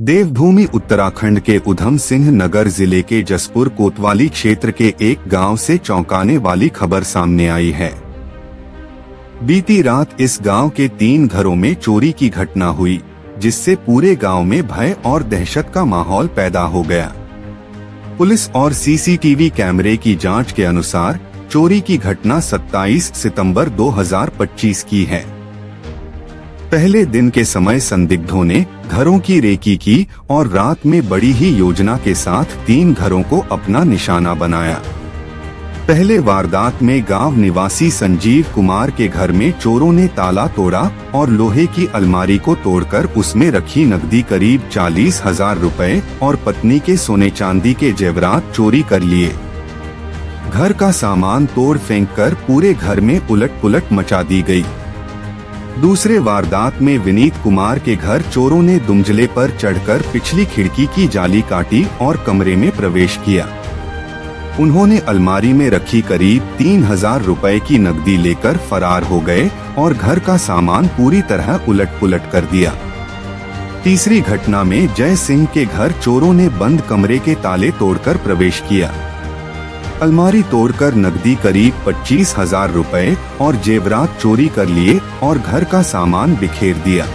देवभूमि उत्तराखंड के उधम सिंह नगर जिले के जसपुर कोतवाली क्षेत्र के एक गांव से चौंकाने वाली खबर सामने आई है। बीती रात इस गांव के 3 घरों में चोरी की घटना हुई, जिससे पूरे गांव में भय और दहशत का माहौल पैदा हो गया। पुलिस और सीसीटीवी कैमरे की जांच के अनुसार चोरी की घटना 27 सितंबर 2025 की है। पहले दिन के समय संदिग्धों ने घरों की रेकी की और रात में बड़ी ही योजना के साथ 3 घरों को अपना निशाना बनाया। पहले वारदात में गांव निवासी संजीव कुमार के घर में चोरों ने ताला तोड़ा और लोहे की अलमारी को तोड़कर उसमें रखी नकदी करीब 40,000 रुपए और पत्नी के सोने चांदी के जेवरात चोरी कर लिए। घर का सामान तोड़ फेंक कर पूरे घर में उलट पुलट मचा दी गई। दूसरे वारदात में विनीत कुमार के घर चोरों ने दुमजले पर चढ़कर पिछली खिड़की की जाली काटी और कमरे में प्रवेश किया। उन्होंने अलमारी में रखी करीब 3,000 रुपए की नकदी लेकर फरार हो गए और घर का सामान पूरी तरह उलट पुलट कर दिया। तीसरी घटना में जय सिंह के घर चोरों ने बंद कमरे के ताले तोड़कर प्रवेश किया। अलमारी तोड़कर नकदी करीब 25,000 रुपए और जेवरात चोरी कर लिए और घर का सामान बिखेर दिया।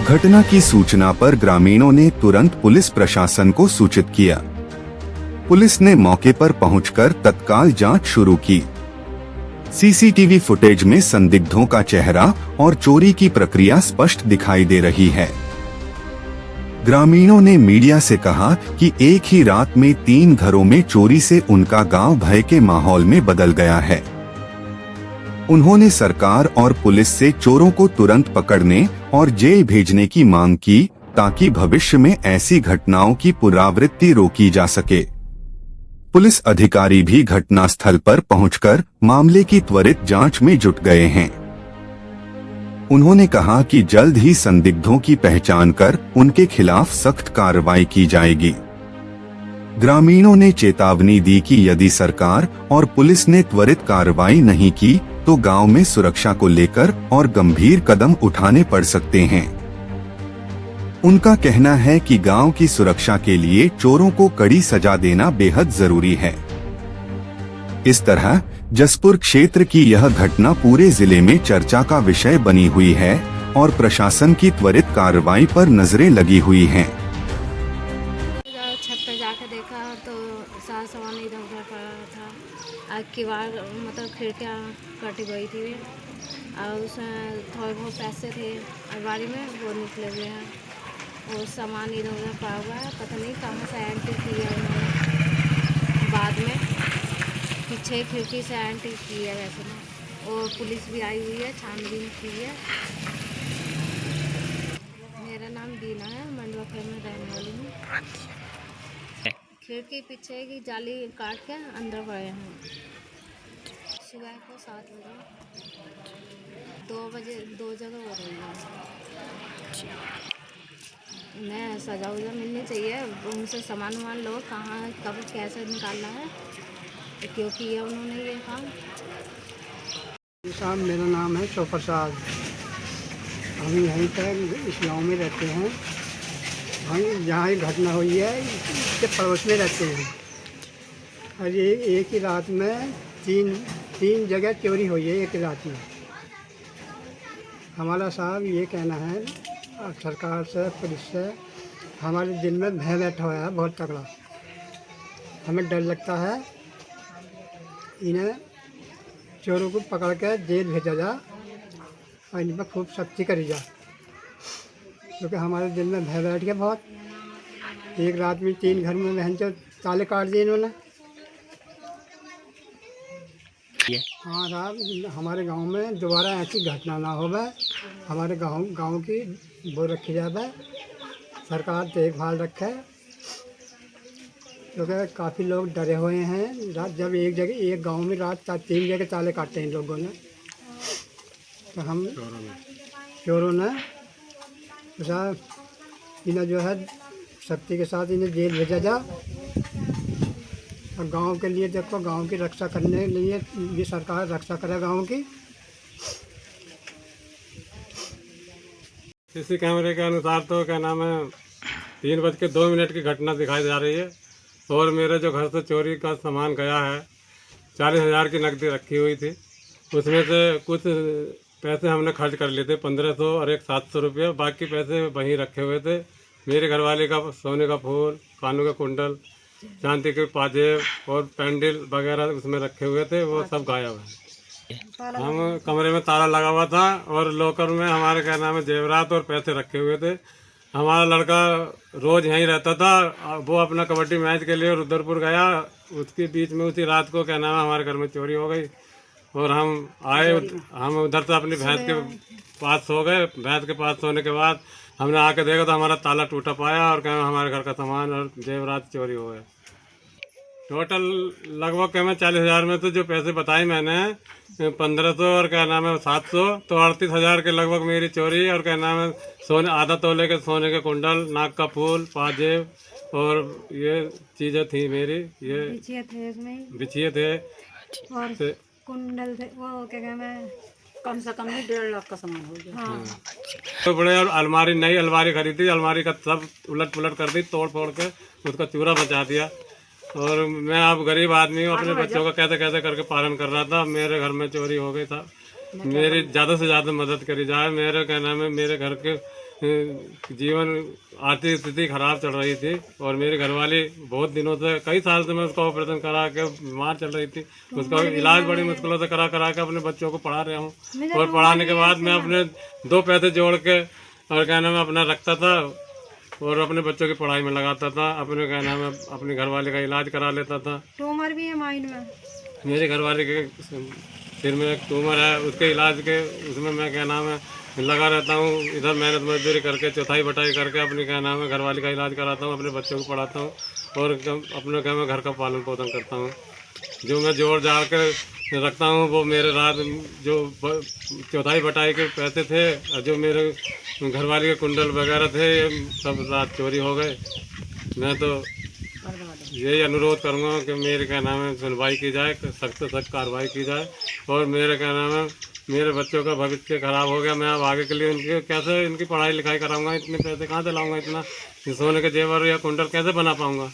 घटना की सूचना पर ग्रामीणों ने तुरंत पुलिस प्रशासन को सूचित किया। पुलिस ने मौके पर पहुंचकर तत्काल जांच शुरू की। सीसीटीवी फुटेज में संदिग्धों का चेहरा और चोरी की प्रक्रिया स्पष्ट दिखाई दे रही है। ग्रामीणों ने मीडिया से कहा कि एक ही रात में 3 घरों में चोरी से उनका गांव भय के माहौल में बदल गया है। उन्होंने सरकार और पुलिस से चोरों को तुरंत पकड़ने और जेल भेजने की मांग की, ताकि भविष्य में ऐसी घटनाओं की पुनरावृत्ति रोकी जा सके। पुलिस अधिकारी भी घटनास्थल पर पहुंचकर मामले की त्वरित जांच में जुट गए हैं। उन्होंने कहा कि जल्द ही संदिग्धों की पहचान कर उनके खिलाफ सख्त कार्रवाई की जाएगी। ग्रामीणों ने चेतावनी दी कि यदि सरकार और पुलिस ने त्वरित कार्रवाई नहीं की तो गांव में सुरक्षा को लेकर और गंभीर कदम उठाने पड़ सकते हैं। उनका कहना है कि गांव की सुरक्षा के लिए चोरों को कड़ी सजा देना बेहद जरूरी है। इस तरह जसपुर क्षेत्र की यह घटना पूरे जिले में चर्चा का विषय बनी हुई है और प्रशासन की त्वरित कार्रवाई पर नजरें लगी हुई हैं। छत पे जाकर देखा तो सारा सामान इधर उधर पड़ा था। आग की बार मतलब खिड़कियाँ कटी गई थी और उसमें थोड़े बहुत पैसे थे अलमारी में, वो निकले हुए हैं और सामान इधर उधर पड़ा हुआ है। पता नहीं कहाँ से एंट्री की है उन्होंने, बाद में पीछे खिड़की से एंट्री की है वैसे में। और पुलिस भी आई हुई है, छानबीन की है। मेरा नाम दीना है, मंडवा खैर में रहने वाली हूँ। खिड़की पीछे की जाली काट के अंदर गए हैं। सुबह को 7 बजे 2 बजे 2 जगह हो रही है। मैं सजा उजा मिलनी चाहिए, उनसे सामान वामान लो, कहाँ कब कैसे निकालना है, क्यों किया उन्होंने ये काम। साहब मेरा नाम है प्रसाद। हम यहीं पर इस गाँव में रहते हैं। हम जहाँ ये घटना हुई है इसके पड़ोस में रहते हैं और ये एक ही रात में तीन जगह चोरी हुई है एक रात में। हमारा साहब ये कहना है सरकार से, पुलिस से, हमारे दिल में भय बैठा हुआ है बहुत तगड़ा। हमें डर लगता है इन्हें चोरों को पकड़ कर जेल भेजा जा और इन पर खूब सख्ती करी जा, क्योंकि हमारे दिल में भय बैठ गया बहुत। एक रात में 3 घर में बहन चो ताले काट दिए इन्होंने। हाँ साहब, हमारे गांव में दोबारा ऐसी घटना ना हो। हमारे गांव की वो रखी जाए, सरकार देखभाल रखे, क्योंकि काफ़ी लोग डरे हुए हैं। रात जब एक गांव में रात 3 जगह ताले काटे हैं इन लोगों ने, तो हम चोरों ने तो साहब इन्हें जो है सख्ती के साथ इन्हें जेल भेजा जा। और गांव के लिए देखो, गांव की रक्षा करने के लिए ये सरकार रक्षा करे गांव की। सीसी कैमरे के अनुसार तो क्या नाम है 3:02 की घटना दिखाई जा रही है। और मेरे जो घर से चोरी का सामान गया है, 40,000 की नकदी रखी हुई थी, उसमें से कुछ पैसे हमने खर्च कर लिए थे, 1500 और एक 700 रुपये, बाकी पैसे वहीं रखे हुए थे। मेरे घरवाले का सोने का फूल, कानों का कुंडल, चांदी के पाजेब और पैंडल वगैरह उसमें रखे हुए थे, वो सब गायब है। हम कमरे में ताला लगा हुआ था और लॉकर में हमारे क्या नाम है जेवरात और पैसे रखे हुए थे। हमारा लड़का रोज यहीं रहता था, वो अपना कबड्डी मैच के लिए रुद्रपुर गया, उसके बीच में उसी रात को क्या नाम है हमारे घर में चोरी हो गई। और हम आए, हम उधर से अपनी भैंस के पास सो गए। भैंस के पास सोने के बाद हमने आके देखा तो हमारा ताला टूटा पाया और क्या हमारे घर का सामान और जेवरात चोरी हो गए। टोटल लगभग क्या मैं 40,000 में तो जो पैसे बताए मैंने, 1500 और क्या नाम है 700, तो 38,000 के लगभग मेरी चोरी। और क्या नाम है सोने, आधा तोले के सोने के कुंडल, नाक का फूल, पाजेब और ये चीज़ें थी मेरी, ये बिछिए थे इसमें बिछिए थे और कुंडल थे, वो क्या कहना है, कम से कम भी 1.5 लाख का सामान हो गया। हाँ तो बड़े और अलमारी, नई अलमारी खरीदी, अलमारी का सब उलट पुलट कर दी, तोड़ फोड़ के उसका चूरा बचा दिया। और मैं अब गरीब आदमी हूँ, अपने बच्चों का कैसे कैसे करके पालन कर रहा था। मेरे घर में चोरी हो गई था, मेरी ज़्यादा से ज़्यादा मदद करी जाए। मेरे क्या नाम है, मेरे घर के जीवन आर्थिक स्थिति खराब चल रही थी और मेरी घरवाली बहुत दिनों से, कई साल से मैं उसका ऑपरेशन करा के बीमार चल रही थी। उसका इलाज बड़ी मुश्किलों से करा के अपने बच्चों को पढ़ा रहा हूँ। और पढ़ाने के बाद मैं अपने 2 पैसे जोड़ के और क्या नाम है अपना रखता था और अपने बच्चों की पढ़ाई में लगाता था, अपने क्या नाम है अपने घरवाले का इलाज करा लेता था। ट्यूमर भी है माइंड में, मेरे घरवाले के सिर में एक ट्यूमर है, उसके इलाज के उसमें मैं क्या नाम है लगा रहता हूँ। इधर मेहनत मजदूरी करके, चौथाई बटाई करके अपनी क्या नाम है घरवाली का इलाज कराता हूँ, अपने बच्चों को पढ़ाता हूँ और अपने क्या मैं घर का पालन पोषण करता हूँ। जो मैं जोड़ जाड़ कर रखता हूँ वो मेरे रात जो चौथाई बटाई के पैसे थे और जो मेरे घरवाली के कुंडल वगैरह थे, ये सब रात चोरी हो गए। मैं तो यही अनुरोध करूँगा कि मेरे क्या नाम है सुनवाई की जाए, सख्त से सख्त कार्रवाई की जाए। और मेरे क्या नाम है मेरे बच्चों का भविष्य खराब हो गया। मैं अब आगे के लिए उनकी कैसे इनकी पढ़ाई लिखाई कराऊंगा, इतने पैसे कहाँ से लाऊंगा, इतना सोने के जेवर या कुंडल कैसे बना पाऊंगा।